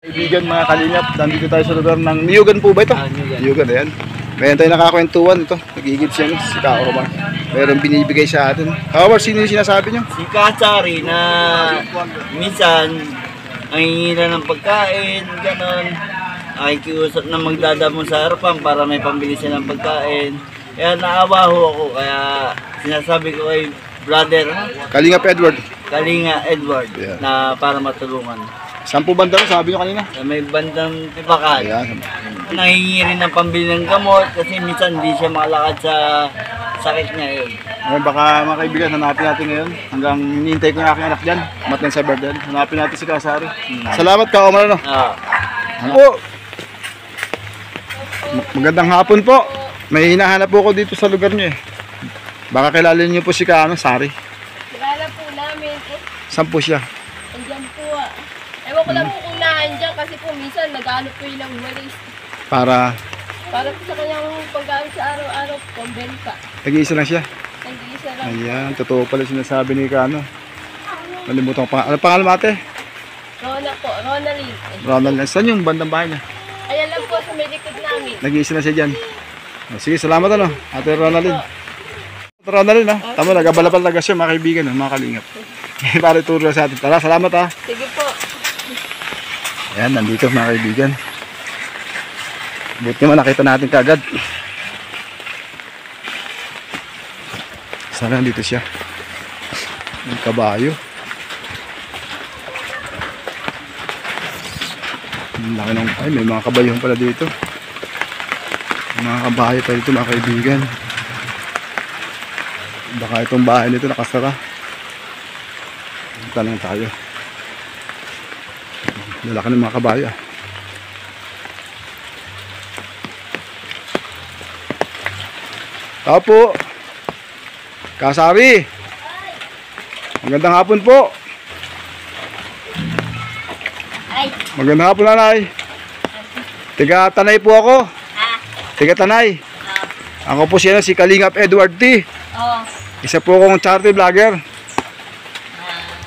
Kaibigan mga kalingap, nandito tayo sa lugar ng Niyugan po ba ito? Niyugan, ayan. Mayroon tayo nakakwentuhan ito. Nagigib siya si Kaomar. Mayroon binibigay sa atin. Kaomar, sino yung sinasabi nyo? Si Kasari na minsan ay hihila ng pagkain, gano'n. Ay kiusap na magdadamon sa harapan para may pambili siya ng pagkain. Kaya naawa ho ako, kaya sinasabi ko kay brother Kalingap Edward. Kalinga Edward, Yeah. na para matulungan. Saan po banda rin? Sabi nyo kanina. Na may bandang tipakan. Ayan. Nangingi rin ng pambili ng gamot kasi minsan hindi siya makalakad sa sakit niya yun. Ngayon, baka mga kaibigan, hanapin natin ngayon. Hanggang hinihintay ko yung aking anak dyan. Matnan sa bird dyan. Hanapin natin si Kasari. Salamat Kaomar, ano? Oh! Magandang hapon po. May hinahanap po ako dito sa lugar nyo eh. Baka kilala niyo po si Sari. Kilala po namin. Saan po siya? Andyan po ah. Ewan ko lang po kung naandyan kasi po minsan nag-ano po yun ng walis. Para Po sa kanyang pag-ano sa araw-araw, pambenta. nag-iisa lang siya. Nag-iisa lang. Ayan, totoo pala sinasabi ni Kano. Nalimutan ko pa. Ano pangalan mo ate? Rona po, Ronaldin. Ronald. Saan yung bandang bahay niya? Ayan lang po sa may likod namin. Nag-iisa na siya dyan. Sige, salamat ano. Ate Ronaldin. Ronaldin ha. Tama, nag-abala-bala talaga siya mga kaibigan, mga kalingap. Para ituro sa atin. Tara, salamat ha. Sige po. Ayan, nandito mga kaibigan. Buti naman nakita natin kaagad. Sana nandito siya. May kabayo. Ang laki ng... Ay, may mga kabayo pala dito. May mga kabayo pa dito mga kaibigan. Baka itong bahay nito nakasara. Tanong tayo. Lalaki ng mga kabayo. Tao po. Kasari. Magandang hapon po. Ay. Magandang hapon nanay. Tiga Tanay po ako. Tiga Tanay. Ako po siya si Kalingap Edward T. Oo. Isa po akong charity vlogger.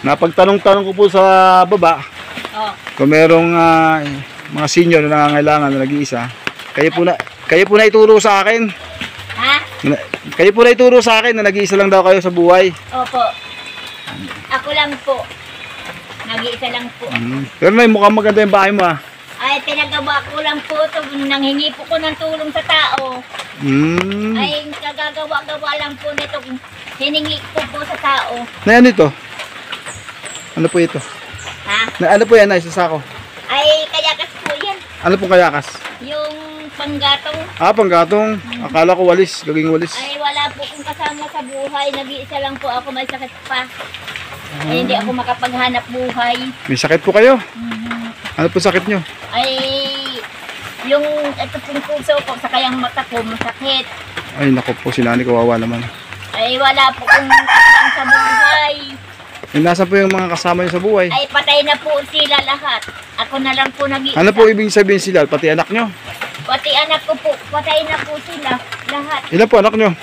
Napagtanong-tanong ko po sa baba. Kung merong mga senior na nangangailangan na nag-iisa, kayo po na ituro sa akin. Ha? Kayo po na ituro sa akin na nag-iisa lang daw kayo sa buhay. Opo. Ako lang po. Nag-iisa lang po. Pero may mukhang maganda yung bahay mo ah. Ay, pinagawa ko lang po ito. Nanghingi po ko ng tulong sa tao. Ay, kagagawa-gawa lang po nito. Hiningi ko po sa tao. Na ano ito? Ano po ito? Ha? Na ano po yan ay sa sako? Ay, kayakas po yan. Ano pong kayakas? Yung panggatong. Panggatong. Akala ko walis, gaging walis. Ay, wala po kong kasama sa buhay. Nag-iisa lang po ako. May sakit pa. Ay, hindi ako makapaghanap buhay. May sakit po kayo? Ano po sakit nyo? Ay, yung ito pong puso ko, sa kayang mata ko, masakit. Ay naku po, si Nani kawawa naman. Ay, wala po kong kasama sa buhay. Nasa po yung mga kasama nyo sa buhay? Ay, patay na po sila lahat. Ako na lang po nag-iisa. Ano po ibig sabihin sila? Pati anak nyo? Pati anak ko po, patay na po sila lahat. Ilan po anak nyo?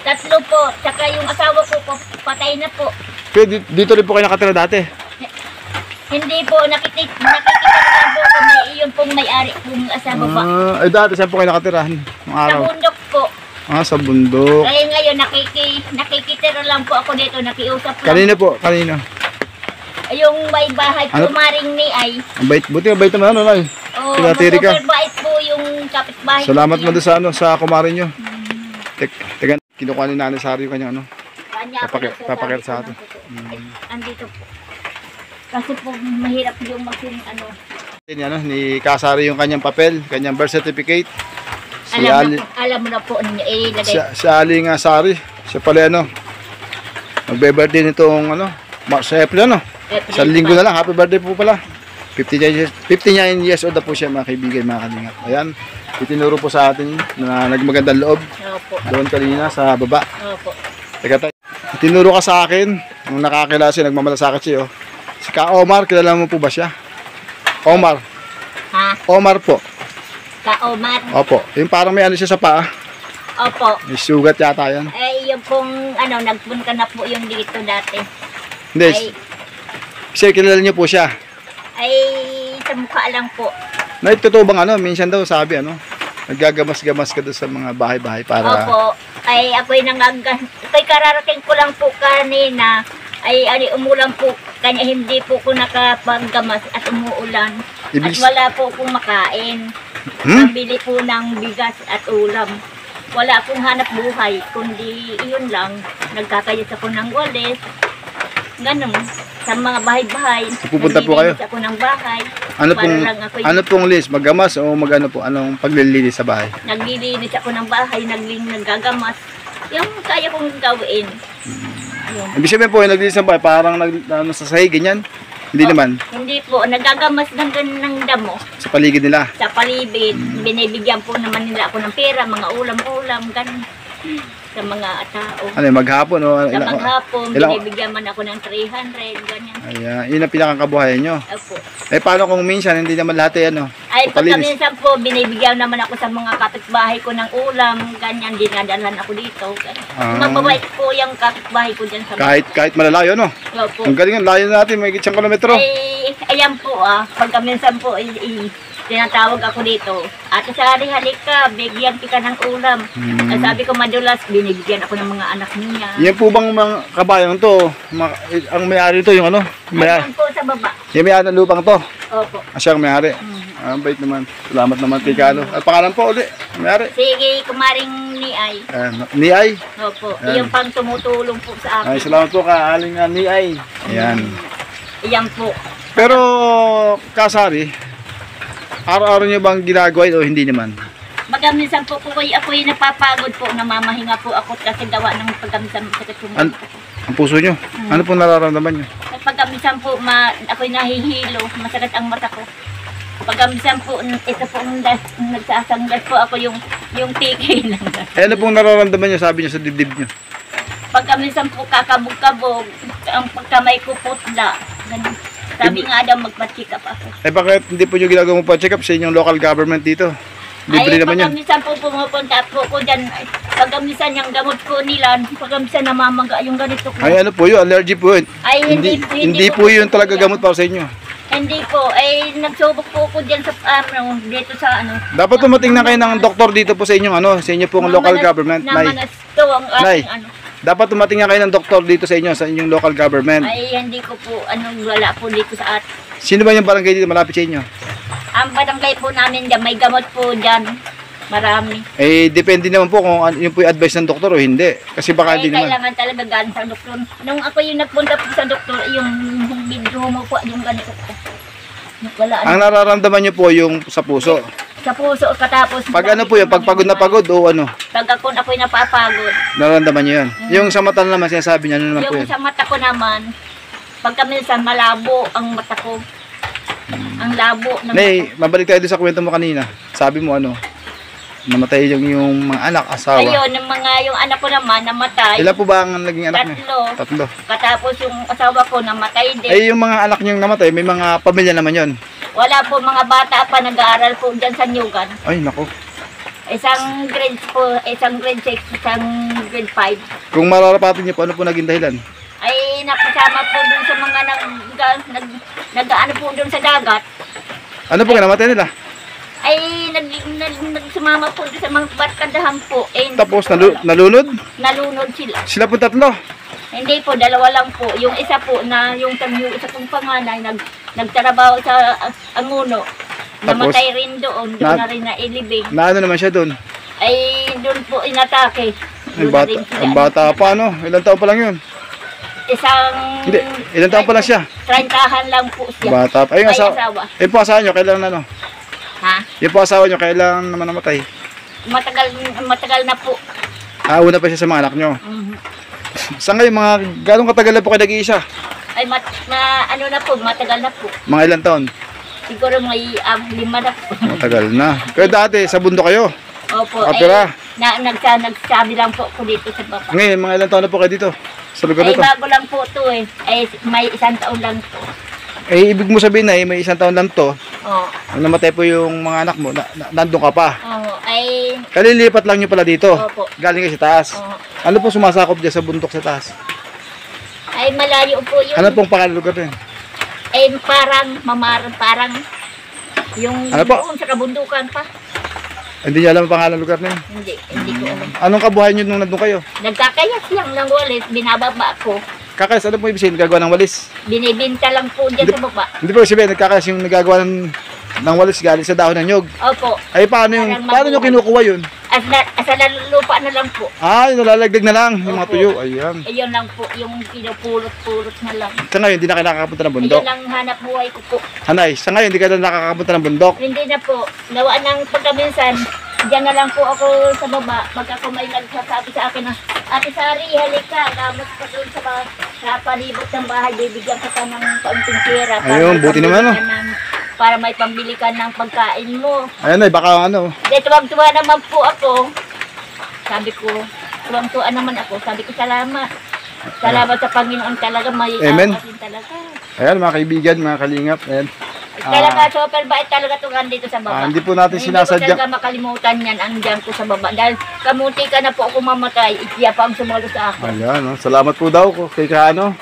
3 po, tsaka yung asawa ko po, patay na po. Pero dito rin po kayo nakatira dati? Hindi po, nakikita lang po kung may iyon pong may-ari pong asawa pa. Ay dati saan po kayo nakatira? Mga Sa araw? bundok po. Sa bundok. Kaya ngayon, nakikitira lang po ako dito, nakiusap lang. Kanina po, kanina. Yung may bahay po, Ano? maring ni ay. Ang bait, buti ang bait naman ano Nay? Oh, Tinatiri ka. super bait po yung kapitbahay. Salamat niya. mo doon sa sa kumarin nyo. Teka, kinukuha ni Nanay Sari yung kanyang ano. Kanya ako nagsasabi Papakir sa atin. Ay, andito po. Kasi po mahirap yung Ni Kasari yung kanyang papel, kanyang birth certificate. Si alam mo na po ninyo, ilagay. Si Aling Sari, siya pala ano, magbe-birthday nitong ano, March, April ano, sa linggo na lang, happy birthday po pala. 59 years old na po siya mga kaibigan, mga kalingap. Ayan, itinuro po sa atin na nagmagandang loob. Opo. Doon kanina sa baba. Opo. Teka tayo. Itinuro ka sa akin, nung nakakilala siya, nagmamalasakit siya. Si Omar, kilala mo po ba siya? Omar. Ha? Omar po. Kaomar. Opo. Yung parang may ano siya sa paa. Opo. May sugat yata yan. Ay, yung pong nagpunta na po yung dito dati. Hindi. Ay, Sir, kilala niyo po siya? ay sa mukha lang po. Nay, totoo bang ano, minsan daw sabi ano, naggagamas-gamas ka doon sa mga bahay-bahay para... Opo. Ay, ako'y kararating ko lang po kanina. Ay, umulan po. Kanya hindi po ko nakapaggamas at umuulan. At wala po akong makain. Pambili po ng bigas at ulam. Wala akong hanap buhay. Kundi iyon lang. Nagkakayos ako ng walis. Ganun. Sa mga bahay-bahay. Pupunta po kayo? Naglilinis ako ng bahay. Ano pong list? Maggamas o magano po? Anong paglilinis sa bahay? Naglilinis ako ng bahay. Naggagamas. Yung kaya kong gawin. Ibig sabihin po, yung naglilinis ng bahay, parang sa sahig, ganyan? Hindi naman? Hindi po. Naggagamas ng damo. Sa paligid nila? Sa palibid. Binibigyan po naman nila ako ng pera. Mga ulam-ulam. Ganun. Sa mga tao. Ano yung maghapon? O, Sa maghapon, binibigyan man ako ng 300, ganyan. Ayan, yun ang pinakakabuhayan nyo. Opo. Eh, paano kung minsan, hindi naman lahat eh, ano? Ay, pagka minsan po, binibigyan naman ako sa mga kapitbahay ko ng ulam, ganyan, dinadalhan ako dito. Mababait po yung kapitbahay ko dyan sa kahit malalayo, no? Opo. Ang galing, layo natin, may 1 kilometro. Ay, ayan po pagka minsan po, tinatawag ako dito. Ate Sari, halika, bigyan kita ng ulam. At sabi ko, madulas, binibigyan ako ng mga anak niya. Yan po bang mga kabayang to? Ang may-ari to, yung ano? Ayan po sa baba. Yung may-ari ng lupang to? Opo. Siya ang may-ari. Bait naman. Salamat naman kay Kalo. At pangalan po ulit, may-ari. Sige, kumaring Niay. Niay? Opo. Yung pang tumutulong po sa akin. Ay, salamat po ka, aling Niay. Ayan. Iyan po. Pero, Kasari, araw-araw niyo bang ginagawa o hindi naman? Pagkamisan po ako'y napapagod po, namamahinga po ako kasi gawa ng pagkamisan sakit po. Ang puso niyo? Ano pong nararamdaman niyo? Pagkamisan po, ako'y nahihilo, masakit ang mata ko. Pagkamisan po, ito po nagsasanglas po ako yung tiki lang. Eh, ano pong nararamdaman niyo, sabi niyo sa dibdib niyo? Pagkamisan po kakabog-kabog, ang pagkamay ko putla. Ganun. Sabi nga daw magpa-check up ako. Eh bakit hindi po nyo ginagawa pa-check up sa inyong local government dito? Libre naman yun. Pagkamisan po pumupunta po ko dyan. Pagkamisan yung gamot ko nila, pagkamisan namamaga yung ganito ko. Ay ano po yun, allergy po yun. Ay Hindi po yun talaga gamot para sa inyo. Hindi po, ay nagsubok po ko dyan sa dito sa ano. Dapat tumating na kayo ng doktor dito po sa inyong ano, sa inyo pong local government. Namanas to ang ating ano. Dapat tumating nga kayo ng doktor dito sa inyo, sa inyong local government. Ay, hindi ko po, wala po dito sa at. Sino ba yung barangay dito malapit sa inyo? Ang barangay po namin dyan, may gamot po dyan. Marami. Eh, depende naman po kung yun po yung advice ng doktor o hindi. Kasi baka hindi naman. Kailangan talaga galing sa doktor. Nung ako yung nagpunta po sa doktor, yung video mo po, yung ganito po. Wala. Ang nararamdaman nyo po yung sa puso. Sa puso, katapos. Pag ano po yun, pag pagod na pagod o ano? Pag ako'y napapagod. Nararamdaman nyo yun. Yung sa mata naman, sinasabi niya, ano naman po Yung yun? sa mata ko naman, pagka minsan malabo ang mata ko. Ang labo ng Nay, mabalik tayo doon sa kwento mo kanina. Sabi mo ano, namatay yung mga anak, asawa. Ayun, yung anak ko naman namatay. Ilan po ba ang naging anak niyo? 3. Tatlo. Katapos yung asawa ko namatay din. Eh, yung mga anak niyong namatay, may mga pamilya naman yon. Wala po, mga bata pa nag-aaral po dyan sa Nyugan. Ay, nako. Isang grade 4, isang grade 6, isang grade 5. Kung mararapatin niyo po, ano po naging dahilan? Ay, nakasama po dun sa mga nag-ano po dun sa dagat. Ano po namatay nila? Ay, nagsumama po dun sa mga barkadahan po. Eh, Tapos nalunod? nalunod sila. Sila po tatlo. Hindi po, 2 lang po. Yung isa po, yung isa pong panganay, nagtrabaho sa Anguno. Tapos, Namatay rin doon, doon na rin nailibing. Na ano naman siya doon? Ay, doon po inatake. Ang bata pa, ano? Ilang taon pa lang yun? Hindi, ilang taon pa lang siya? 30 lang po siya. Bata pa. Ay, May asawa. Eh po asawa nyo, kailan ano? Ha? Yung po asawa nyo, kailan naman namatay? Matagal na po. Una pa siya sa mga anak nyo. Sa ngayon, gano'ng katagal na po kayo nag-iisa? Ay, ano na po, matagal na po. Mga ilang taon? Siguro may 5 na po. Matagal na. Pero dati, sa bundok kayo? Opo. Kapira? Nagsabi lang po ko dito sa baba. Ngayon, mga ilang taon na po kayo dito? Sa lugar Ay, nito? bago lang po to eh. Ay, may 1 taon lang po. Eh, ibig mo sabihin na, may 1 taon lang to. Oo. Nung namatay po yung mga anak mo, nandun ka pa. Oo. Ay, Kalilipat lang nyo pala dito. Opo. Galing kayo sa taas. Oo. Ano po sumasakop dyan sa bundok sa taas? ay malayo po yun. Ano pong pangalan lugar din? Eh, parang Yung Ano po? doon sa kabundukan pa. Hindi niya alam ang pangalan ng lugar na yun. Hindi ko alam. Anong kabuhayan nyo nung nandun kayo? Nagkakayas lang ng walis, binababa ko. Kakayas, ano po ibig sabihin? Nagagawa ng walis? Binibinta lang po dyan sa baba. Hindi po sabihin, nagkakayas yung nagagawa ng walis galing sa dahon ng nyog. Opo. Ay, paano nyo kinukuha yun? Sa lupa na lang po. Ah, nalalagdag na lang yung mga Opo. tuyo. Ayan. Ayun lang po, yung pinupulot-pulot na lang. Sa ngayon, hindi na kayo nakakapunta ng bundok. Ayun lang hanap buhay ko po. Hanay, sa ngayon, hindi ka na nakakapunta ng bundok. Hindi na po. Gawa ng pagkaminsan, diyan na lang po ako sa baba. Pagka ako may nagsasabi sa akin na, Ate Sari, halika, gamot ka doon sa palibot ng bahay, bibigyan ka pa ng kaunting pera. Ayun, buti naman, no? Para may pambili ka ng pagkain mo. Ayan ay, baka ano. Dahil tuwag-tuwa naman po ako. Sabi ko, tuwang-tuwa naman ako. Sabi ko, salamat. Salamat sa Panginoon talaga. May Amen. awasin talaga. Ayan, mga kaibigan, mga kalingap. Ayan. Talaga, super bait talaga ito dito sa baba. Hindi po natin Hindi sinasadya. ko talaga makalimutan yan, andyan ko sa baba. Dahil kamuti ka na po ako mamatay, ikiya pa ang sumalo sa akin. Ayan, no? Salamat po daw kay Kaano.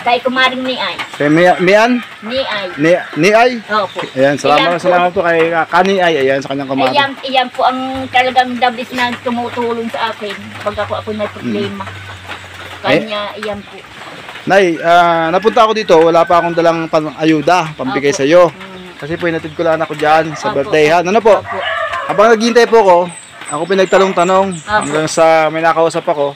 Kay kumaring ni Ay. Kay Mian. Ni Ay. Ni Ay. Opo. Ayan, salamat po kay Kani Ay. Ayan, sa kanyang kumari. Iyan po ang talagang dabis na tumutulong sa akin pag ako may problema. Kanya, iyan po. Nay, napunta ako dito, wala pa akong dalang ayuda, pambigay Opo. sa iyo. Kasi po inatid ko lang ako diyan sa Opo. birthday ha. Ano po? Opo. Habang naghihintay po ako pinagtanong-tanong hanggang sa may nakausap ako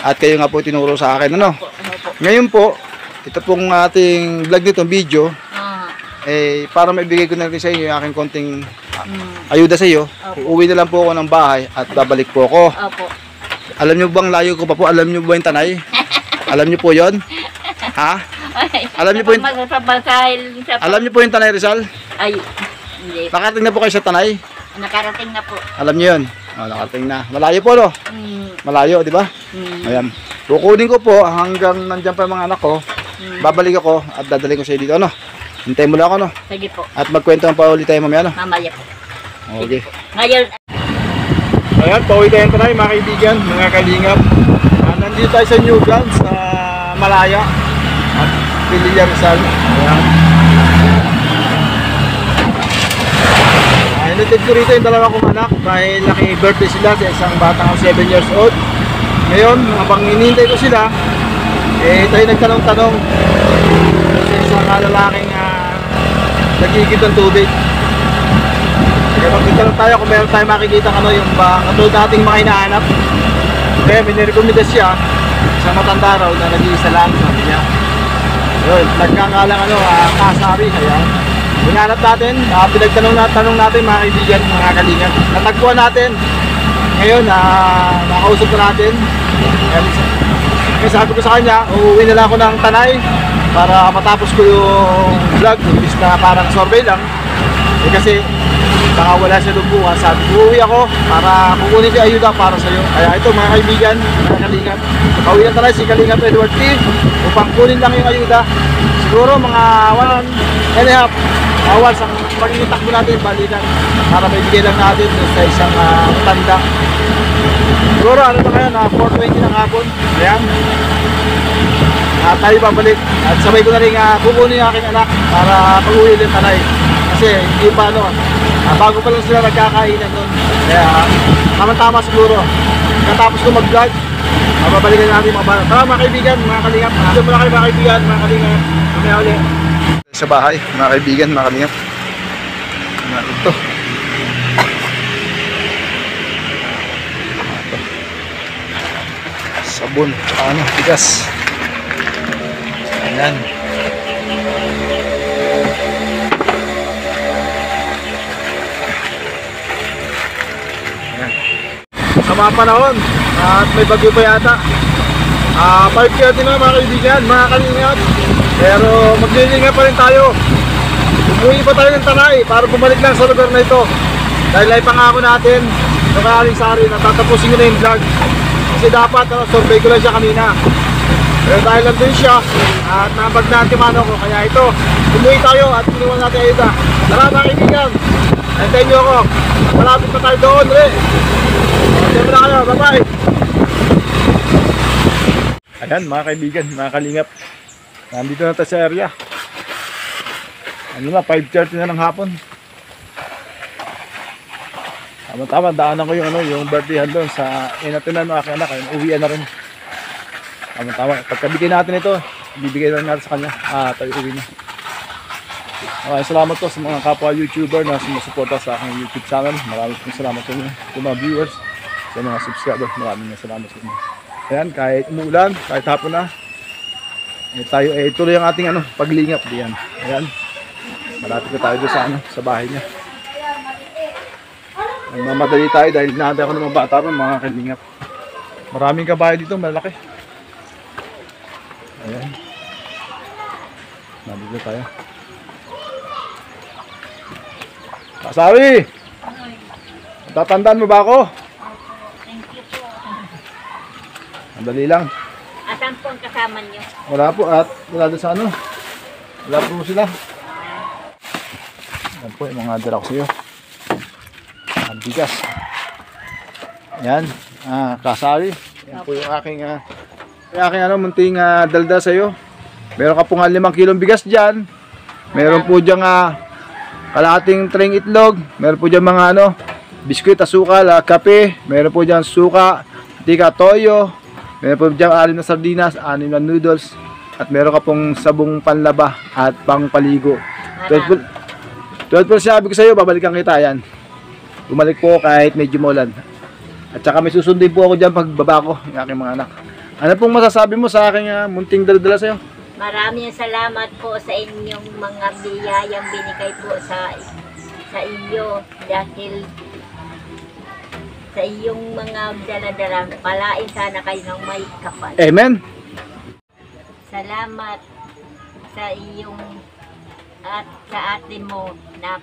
at kayo nga po tinuro sa akin. Ano? Opo. Ngayon po, ito pong ating vlog nito, video, para maibigay ko na rin sa inyo yung aking konting ayuda sa iyo. Uuwi na lang po ako ng bahay at babalik po ako. Opo. Alam niyo bang layo ko pa po? Alam niyo ba yung Tanay? Alam niyo po yon? Ha? Alam niyo po yung... Alam niyo po yung Tanay Rizal? Ay, hindi. Nakarating na po kayo sa Tanay? Nakarating na po. Alam niyo yun? Nakarating na. Malayo po, no? Malayo, di ba? Ayan. Kukunin ko po hanggang nandyan pa yung mga anak ko. Babalik ako at dadalhin ko sa dito, ano? Hintayin mo lang ako, no? Sige po. At magkwento pa ulit tayo mamaya, no? Mamaya po. Okay. Ngayon, Ayan, pauwi tayo tayo mga kaibigan, mga kalingap. Nandito tayo sa Newgrounds, sa Malaya at Pililla Rizal. Ayan. Inatid ko rito yung dalawa kong anak dahil naki-birthday sila sa isang batang 7 years old. Ngayon, habang inintay ko sila, tayo nagtanong-tanong sa isang lalaking nagigit ng tubig. Kaya magtitanong tayo kung meron tayo makikita yung katulad nating mga hinahanap. Kaya may nirekomenda siya sa matanda raw na nag-iisa lang, sabi niya. Yun, nagkangalang kasari. Kaya hinanap natin, pinagtanong natin mga kaibigan, mga kalingan. Natagpuan natin. Ngayon, nakausap na natin. Kaya sabi ko sa kanya, uuwi na lang ako ng Tanay para matapos ko yung vlog, imbis na parang survey lang. Kasi baka wala siya doon bukas. Sabi ko, uuwi ako para kukunin si ayuda para sa'yo. Kaya ito mga kaibigan, mga kalingan, pauwi na tayo si Kalingap Edward T upang kunin lang yung ayuda. Siguro mga 1.5 hours ang magiging takbo natin, balikan para maibigay lang natin sa isang tanda. Siguro ano na kayo, 4:20 ng hapon. Ayan. Tayo babalik at sabay ko na rin kukunin yung aking anak para pag-uwi ulit Tanay. Kasi hindi pa bago pa lang sila nagkakainan doon. Kaya tama-tama siguro. Katapos ko mag-vlog, mababalikan natin mga bata. Tara mga kaibigan, mga kalingap. Ito muna kayo mga kaibigan, mga kalingap. Mamaya ulit. Sa bahay, mga kaibigan, mga kalingap. Ito. Sabon, bigas. Ayan. Sa mga panahon at may bagyo pa yata, 5:30 na mga kaibigan, mga kalingap. Pero maglilinga pa rin tayo. Umuwi pa tayo ng Tanay para bumalik lang sa lugar na ito. Dahil ay pangako natin sa Kaling Sari na tatapusin ko na yung vlog. Kasi dapat survey ko lang siya kanina. Pero dahil nandun siya at nabag na antimano ko, kaya ito, umuwi tayo at pinuwan natin ayuda. Tara mga kaibigan, antayin nyo ako. Malapit pa tayo doon rin. Antayin mo na kayo, bye bye. Ayan mga kaibigan, mga kalingap, nandito na tayo sa area. Ano na, 5:30 na ng hapon. Tama, daanan ko yung yung birthday doon sa inatinan ng aking anak, ay uwian na rin. Tama, pagkabigay natin ito, bibigay na natin sa kanya. Tayo uwi na. Maraming salamat po sa mga kapwa YouTuber na sumusuporta sa aking YouTube channel. Maraming salamat po sa mga viewers, sa mga subscribers. Maraming salamat sa inyo. Ayan, kahit umuulan, kahit hapon na, tayo tuloy ang ating paglingap diyan. Ayan. Malapit na tayo doon sa bahay niya. Mamadali tayo dahil natin ako ng mga bata pa, mga kalingap. Maraming kabahay dito, malaki. Ayan. Nandito tayo. Kasawi! Tatandaan mo ba ako? Thank you po. Madali lang. Asan po ang kasama niyo? Wala po at wala doon sa wala po sila. Yan po yung mga dala ko sa iyo. Ang bigas. Yan. Kasawi. Yan po yung aking munting dalda sa iyo. Meron ka po nga 5 kilong bigas dyan. Meron po dyan kalahating tring itlog. Meron po dyan mga biskuit, asukal, kape. Meron po dyan suka, tika, toyo. Meron po dyan 6 na sardinas, 6 na noodles. At meron ka pong sabong panlaba at pangpaligo. 12 po sabi ko sa iyo, babalikan kita yan. Bumalik po kahit medyo maulan. At saka may susundin po ako dyan pagbaba ko, yung aking mga anak. Ano pong masasabi mo sa aking munting dala-dala sa iyo? Maraming salamat po sa inyong mga biyayang binigay po sa iyo dahil sa iyong mga dala-dala. Palain sana kayo ng may kapal. Amen. Salamat sa iyong at sa ate mo na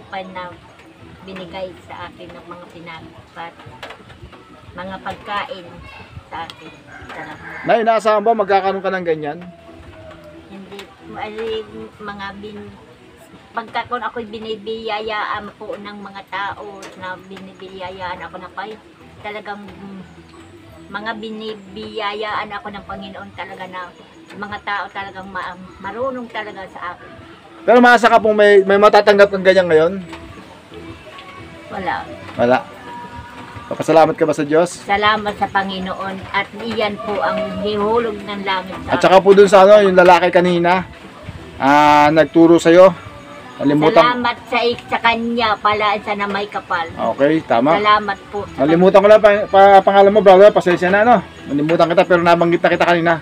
binigay sa akin ng mga mga pagkain sa akin. Salamat. Nay, inaasahan ba magkakaroon ka ng ganyan? Hindi, pagka kung ako'y binibiyayaan po ng mga tao na binibiyayaan ako na kayo, talagang mga binibiyayaan ako ng Panginoon talaga na mga tao talagang marunong talaga sa akin. Pero maasa ka pong may matatanggap ng ganyan ngayon? Wala. Papasalamat ka ba sa Diyos? Salamat sa Panginoon at iyan po ang hihulog ng langit sa At saka po dun sa yung lalaki kanina, nagturo sa'yo. Salamat sa kanya pala sana may kapal. Okay, tama. Salamat po. Nalimutan ko lang pangalan mo, brother. Pasensya na, Nalimutan kita pero nabanggit na kita kanina.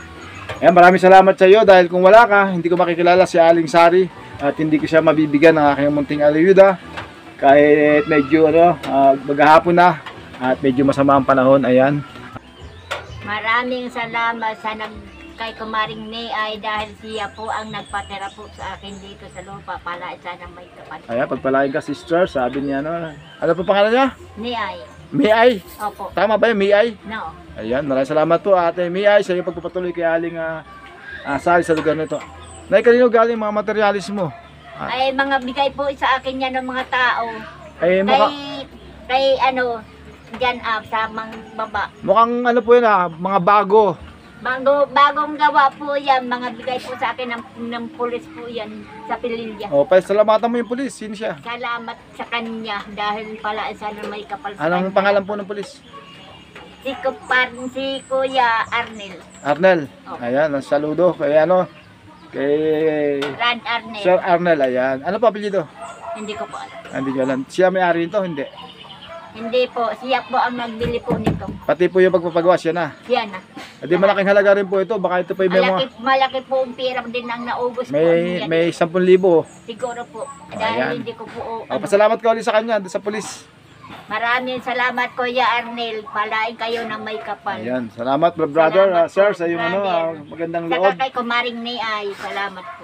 Ayan, maraming salamat sa iyo dahil kung wala ka, hindi ko makikilala si Aling Sari at hindi ko siya mabibigyan ng aking munting aliyuda. Kahit medyo maghahapon na at medyo masama ang panahon. Ayan. Maraming salamat sa kay Kumaring May dahil siya po ang nagpatira po sa akin dito sa lupa. Pala sana may kapal. Ayan, pagpalain ka sister, sabi niya ano pa pangalan niya? May. Opo. Tama ba yun, May? No. Ayan, maraming salamat po ate May sa iyo pagpapatuloy kay Aling Sari sa lugar nito. Nay, kanino galing mga materialis mo? Ay mga bigay po sa akin yan ng mga tao. Ay, Kay dyan sa mga baba. Mukhang po yun mga bago. Bagong gawa po yan, mga bigay po sa akin ng pulis po yan sa Pililya. Salamatan mo yung pulis, sino siya? Salamat sa kanya dahil pala sana may kapal sa Anong kanya. pangalan po ng pulis? Si Kuya Arnel. Arnel. Oh. Ayan, saludo kay kay Rad Arnel. Sir Arnel, ayan. Ano pa apelyido? Hindi ko po alam. Hindi ko alam. Siya may-ari nito, hindi. Hindi po, siya po ang nagbili po nito. Pati po yung pagpapagawa siya na. Siya na. Hindi malaking halaga rin po ito, baka ito pa yung Malaki po ang pira din ang naubos po. may 10,000. Siguro po. Ayan. Dahil hindi ko po. Pasalamat ka ulit sa kanya, doon sa pulis. Maraming salamat Kuya Arnel. Palain kayo ng may kapal. Ayan, salamat brother, Salamat sir, po, sa yung brother. magandang Saka loob. kay Kumaring May salamat po.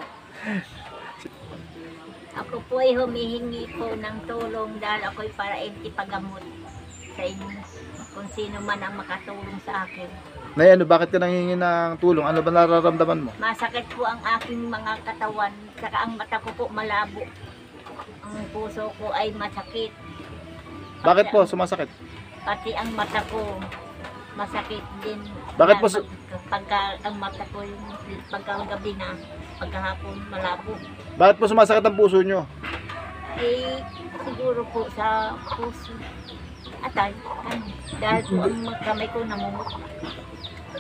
Ako po ay humihingi po ng tulong dahil ako ay para ipagamot sa inyo. Kung sino man ang makatulong sa akin. Nay, bakit ka nanghingi ng tulong? Ano ba nararamdaman mo? Masakit po ang aking mga katawan. Saka ang mata ko po malabo. Ang puso ko ay masakit. Bakit po sumasakit? Pati ang mata ko masakit din. Bakit po Pagka ang mata ko yung pagkagabi na, pagkahapon malabo. Bakit po sumasakit ang puso nyo? Eh, siguro po sa puso. Atay, dahil po ang kamay ko namumot.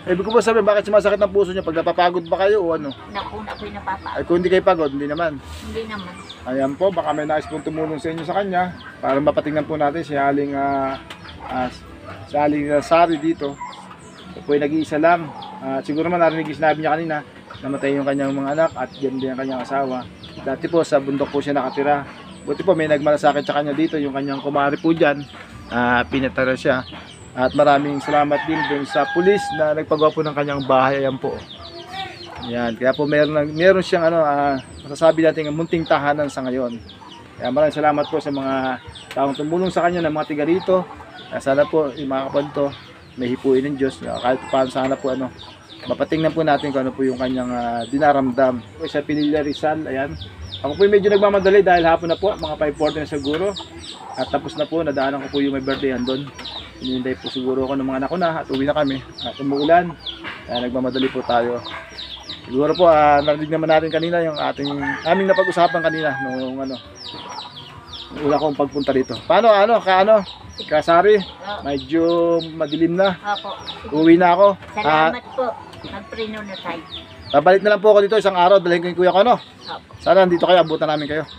Ibig ko po sabihin, bakit sumasakit ang puso niya? Pag napapagod ba kayo o ano? Naku, ako'y napapagod. Ay kung hindi kayo pagod, hindi naman. Hindi naman. Ayan po, baka may nais pong tumulong sa inyo sa kanya para mapatingnan po natin si Aling Sari dito. Po ay nag-iisa lang. Siguro man narinig sinabi niya kanina, namatay yung kanyang mga anak at yan din ang kanyang asawa. Dati po sa bundok po siya nakatira. Buti po may nagmalasakit sa kanya dito, yung kanyang kumari po dyan. Pinatara siya. At maraming salamat din dun sa pulis na nagpagawa po ng kanyang bahay. Ayan po. Ayan. Kaya po meron siyang masasabi natin munting tahanan sa ngayon. Kaya maraming salamat po sa mga taong tumulong sa kanya, ng mga tiga rito. Sana po yung mga kapanto may hipuin ng Diyos. Kahit paano sana po mapatingnan po natin kung ano po yung kanyang dinaramdam. Sa Pinilla Rizal, ayan. Ako po medyo nagmamadali dahil hapon na po, mga 5:40 na siguro. At tapos na po, nadaanan ko po yung may birthdayan doon. Hinihintay po siguro ako ng mga anak ko na at uwi na kami. At umuulan, kaya nagmamadali po tayo. Siguro po, narinig naman natin kanina yung aming napag-usapan kanina nung una kong pagpunta dito. Paano, Kasari, medyo madilim na. Opo. Uwi na ako. Salamat po. Magpreno na tayo. Babalik na lang po ako dito isang araw, dalhin ko yung kuya ko, no? Opo. Sana nandito kayo, abutan namin kayo.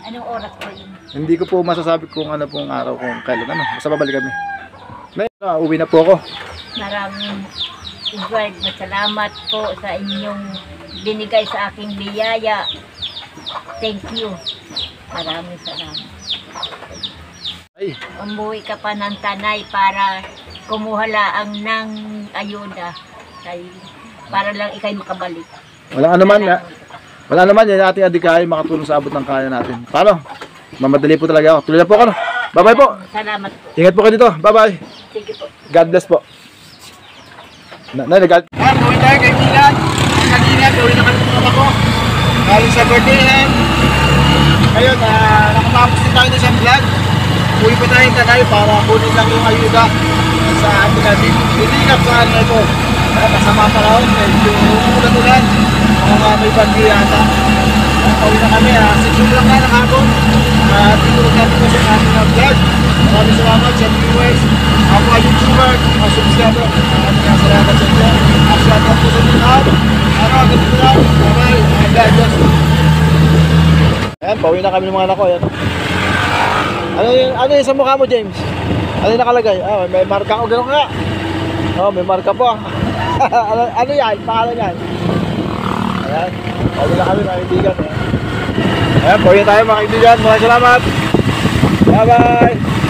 Anong oras po yun? Hindi ko po masasabi kung ano pong araw, kung kailan, basta babalik kami. Uwi na po ako. Maraming Edward, salamat po sa inyong binigay sa aking biyaya. Thank you. Maraming salamat. Ay, Umuwi ka pa ng Tanay para kumuha laang ng ayuda. Para lang ikay makabalik. walang anuman nga. Wala naman yan ating adikain makatulong sa abot ng kaya natin. Paano? Mamadali po talaga ako. Tuloy na po ako. Bye-bye po. Salamat po. Ingat po kayo dito. Bye-bye. Sige po. God bless po. Nagalit. Gawin tayo kay Milan. Ang kanina, gawin na kami ng ako. Galing sa birthday yan. Ngayon, nakapapos din tayo ng isang vlog. Uwi pa tayo Tanay para kunin lang yung ayuda sa atin natin. Lilingap sa ano ito. Kasama pa raw. Medyo ulan-ulan. Mga may bandi yata. Uwi na kami. 6 lang na nakabon. Tinulog natin ko sa ating vlog. Maraming salamat sa viewers. Ako mga YouTuber, mga subscriber. Maraming salamat sa inyo. Salamat po sa inyo lahat. Ganito lang. Bye-bye. God bless. Ayan, pauwi na kami ng mga anak ko. Ayan. Ano yung sa mukha mo, James? Ano yung nakalagay? May marka ko. Gano'n nga. May marka po. ano yan? Pangalan yan? Ayan. Pauwi na kami mga kaibigan. Ayan, pauwi na tayo mga kaibigan. Maraming salamat. Bye-bye.